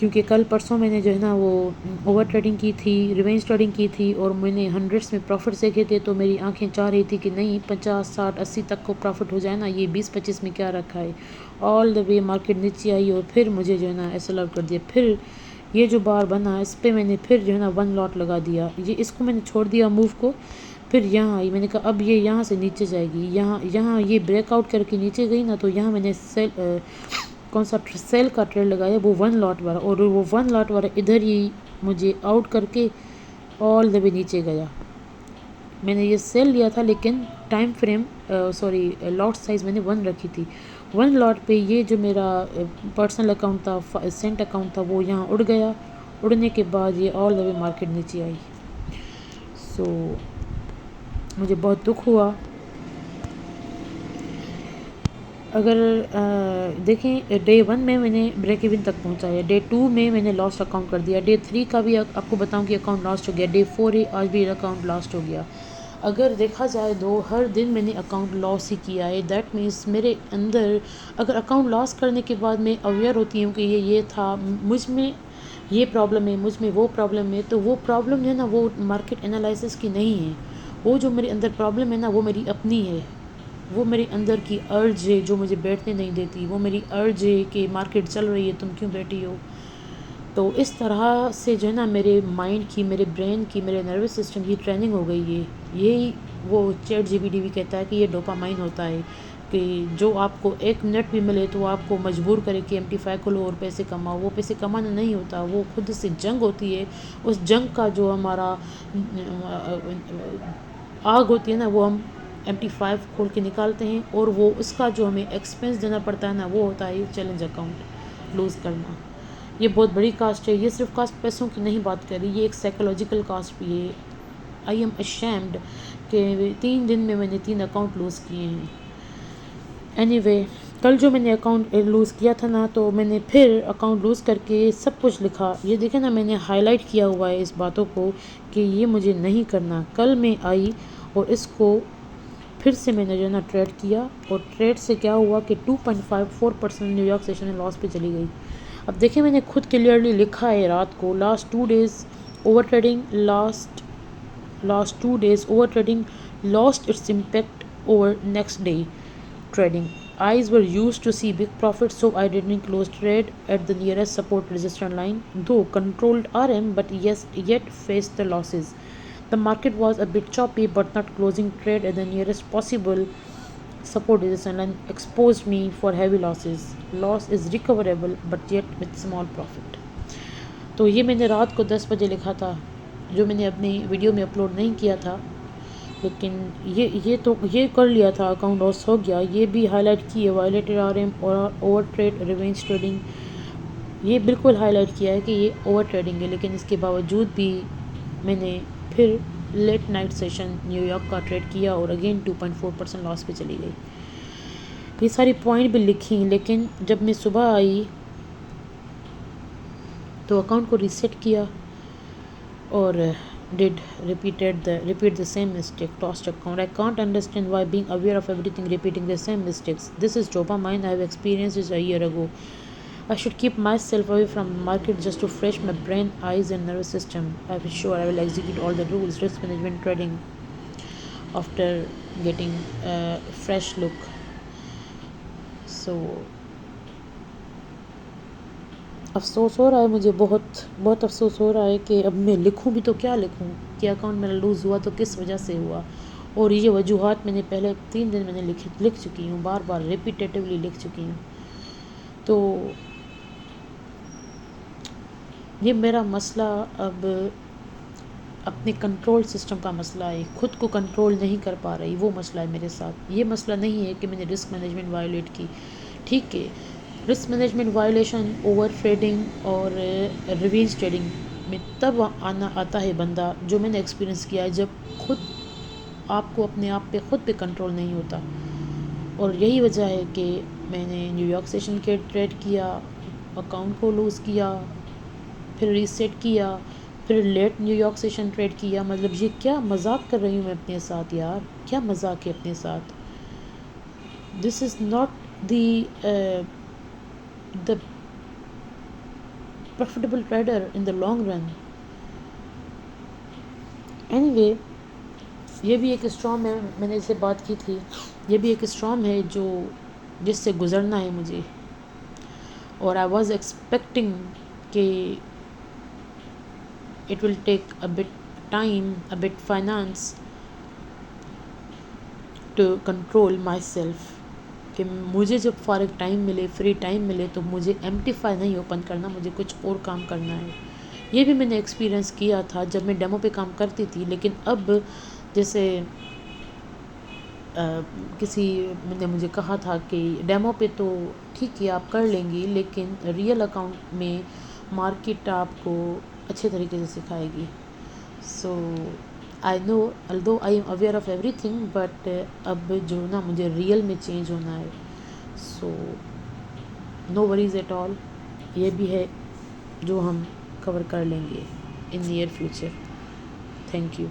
کیونکہ کل پرسوں میں نے جو ہے نا وہ اوور ٹریڈنگ کی تھی، ریونج ٹریڈنگ کی تھی، اور میں نے ہنڈریڈس میں پروفٹ دیکھے تھے، تو میری آنکھیں چاہ رہی تھی کہ نہیں 50 60 80 تک کو پروفٹ ہو جائے نا، یہ 20 25 میں کیا رکھا ہے. آل دا وے مارکیٹ نیچے آئی اور پھر مجھے جو ہے نا ایسل آؤٹ کر دیا. پھر یہ جو بار بنا اس پہ میں نے پھر جو ہے نا 1 لاٹ لگا دیا. یہ اس کو میں نے چھوڑ دیا موو کو. پھر یہاں آئی، میں نے کہا اب یہ یہاں سے نیچے جائے گی، یہاں یہ بریک آؤٹ کر کے نیچے گئی نا، تو یہاں میں نے کون سا سیل کا ٹریڈ لگایا، وہ 1 لاٹ والا، اور وہ 1 لاٹ والا ادھر ہی مجھے آؤٹ کر کے آل دا وے نیچے گیا. میں نے یہ سیل لیا تھا لیکن ٹائم فریم لاٹ سائز میں نے 1 رکھی تھی. 1 لاٹ پہ یہ جو میرا پرسنل اکاؤنٹ تھا، سینٹ اکاؤنٹ تھا، وہ یہاں اڑ گیا. اڑنے کے بعد یہ آل دا وے مارکیٹ نیچے آئی. سو مجھے بہت دکھ ہوا. اگر دیکھیں ڈے 1 میں نے بریک ایون تک پہنچایا، ڈے 2 میں نے لاسٹ اکاؤنٹ کر دیا، ڈے 3 کا بھی آپ کو بتاؤں کہ اکاؤنٹ لاسٹ ہو گیا، ڈے 4 ہے آج بھی اکاؤنٹ لاسٹ ہو گیا. اگر دیکھا جائے ہر دن میں نے اکاؤنٹ لاس ہی کیا ہے. دیٹ مینس میرے اندر اگر اکاؤنٹ لاس کرنے کے بعد میں اویئر ہوتی ہوں کہ یہ تھا، مجھ میں یہ پرابلم ہے، مجھ میں وہ پرابلم ہے، تو وہ پرابلم ہے نا وہ مارکیٹ انالائسس کی نہیں ہے. وہ جو میرے اندر پرابلم ہے نا وہ میری اپنی ہے. وہ میرے اندر کی ارج ہے جو مجھے بیٹھنے نہیں دیتی. وہ میری ارج ہے کہ مارکیٹ چل رہی ہے تم کیوں بیٹھی ہو. تو اس طرح سے جو ہے نا میرے مائنڈ کی، میرے برین کی، میرے نروس سسٹم کی ٹریننگ ہو گئی ہے. یہی وہ چیٹ جی پی ٹی بھی کہتا ہے کہ یہ ڈوپامائن ہوتا ہے کہ جو آپ کو 1 منٹ بھی ملے تو آپ کو مجبور کرے کہ MT5 کھولو اور پیسے کماؤ. وہ پیسے کمانا نہیں ہوتا، وہ خود سے جنگ ہوتی ہے. اس جنگ کا جو ہمارا آگ ہوتی ہے نا وہ ہم MT5 کھول کے نکالتے ہیں، اور وہ اس کا جو ہمیں ایکسپینس دینا پڑتا ہے نا وہ ہوتا ہے چیلنج اکاؤنٹ لوز کرنا. یہ بہت بڑی کاسٹ ہے. یہ صرف کاسٹ پیسوں کی نہیں بات کر رہی، یہ ایک سائیکولوجیکل کاسٹ بھی ہے. آئی ایم اشیمڈ کہ 3 دن میں نے 3 اکاؤنٹ لوز کیے ہیں. اینی وے کل جو میں نے اکاؤنٹ لوز کیا تھا نا، تو میں نے پھر اکاؤنٹ لوز کر کے سب کچھ لکھا. یہ دیکھیں نا میں نے ہائی لائٹ کیا ہوا ہے اس باتوں کو کہ یہ مجھے نہیں کرنا. کل میں آئی اور اس کو پھر سے میں نے جو ہے نا ٹریڈ کیا، اور ٹریڈ سے کیا ہوا کہ 2.54% نیو یارک سیشن میں لاس پہ چلی گئی. اب دیکھیں میں نے خود کلیئرلی لکھا ہے رات کو، last 2 days over trading, last 2 days over trading lost its impact over next day trading. Eyes were used to see big profits, so I didn't close trade at the nearest support resistance line, though controlled RM, but yes, yet faced the losses. The market was a bit choppy, but not closing trade at the nearest possible support resistance line exposed me for heavy losses. Loss is recoverable, but yet with small profit. تو یہ میں نے رات کو 10 بجے لکھا تھا، جو میں نے اپنی ویڈیو میں اپلوڈ نہیں کیا تھا، لیکن یہ کر لیا تھا. اکاؤنٹ لاس ہو گیا. یہ بھی ہائی لائٹ کی ہے، وائلیٹڈ RM اور اوور ٹریڈ ریونج ٹریڈنگ. یہ بالکل ہائی لائٹ کیا ہے کہ یہ اوور ٹریڈنگ ہے، لیکن اس کے باوجود بھی میں نے پھر late night session New York کا ٹریڈ کیا اور اگین 2.4% لاس پہ چلی گئی. یہ ساری پوائنٹ بھی لکھی، لیکن جب میں صبح آئی تو اکاؤنٹ کو ریسیٹ کیا اور repeat the same mistake, lost account. I can't understand why being aware of everything repeating the same mistakes. This is dopamine. I have experienced this a year ago. I should keep myself away from the market just to fresh my brain, eyes and nervous system. I'm sure I will execute all the rules, risk management, trading after getting a fresh look. So افسوس ہو رہا ہے مجھے، بہت افسوس ہو رہا ہے کہ اب میں لکھوں بھی تو کیا لکھوں کہ اکاؤنٹ میرا لوز ہوا تو کس وجہ سے ہوا. اور یہ وجوہات میں نے پہلے 3 دن میں نے لکھ چکی ہوں، بار بار ریپیٹیٹیولی لکھ چکی ہوں. تو یہ میرا مسئلہ اب اپنے کنٹرول سسٹم کا مسئلہ ہے. خود کو کنٹرول نہیں کر پا رہی، وہ مسئلہ ہے میرے ساتھ. یہ مسئلہ نہیں ہے کہ میں نے رسک مینجمنٹ وائلیٹ کی. ٹھیک ہے، risk management violation over trading اور ریونج ٹریڈنگ میں تب آتا ہے بندہ، جو میں نے ایکسپیرینس کیا ہے، جب خود آپ کو اپنے آپ پہ خود پہ کنٹرول نہیں ہوتا. اور یہی وجہ ہے کہ میں نے نیو یارک سیشن کے ٹریڈ کیا، اکاؤنٹ کو لوز کیا، پھر ریسیٹ کیا، پھر late New York session trade کیا. مطلب یہ کیا مذاق کر رہی ہوں میں اپنے ساتھ یار، کیا مذاق ہے اپنے ساتھ. This is not the profitable trader in the long run. Anyway, یہ بھی ایک اسٹارم ہے، میں نے اس سے بات کی تھی، یہ بھی ایک اسٹارم ہے جو جس سے گزرنا ہے مجھے. اور آئی واز ایکسپیکٹنگ کہ it will take a bit time, a bit finance to control myself, کہ مجھے جب فارغ ٹائم ملے، فری ٹائم ملے، تو مجھے ایمٹیفائی نہیں اوپن کرنا، مجھے کچھ اور کام کرنا ہے. یہ بھی میں نے ایکسپیرئنس کیا تھا جب میں ڈیمو پہ کام کرتی تھی. لیکن اب جیسے کسی نے مجھے کہا تھا کہ ڈیمو پہ تو ٹھیک ہے آپ کر لیں گی، لیکن ریئل اکاؤنٹ میں مارکیٹ آپ کو اچھے طریقے سے سکھائے گی. سو آئی نو although I am aware of everything, but اب جو نا مجھے ریئل میں چینج ہونا ہے. سو نو وریز ایٹ آل. یہ بھی ہے جو ہم کور کر لیں گے in near future. Thank you.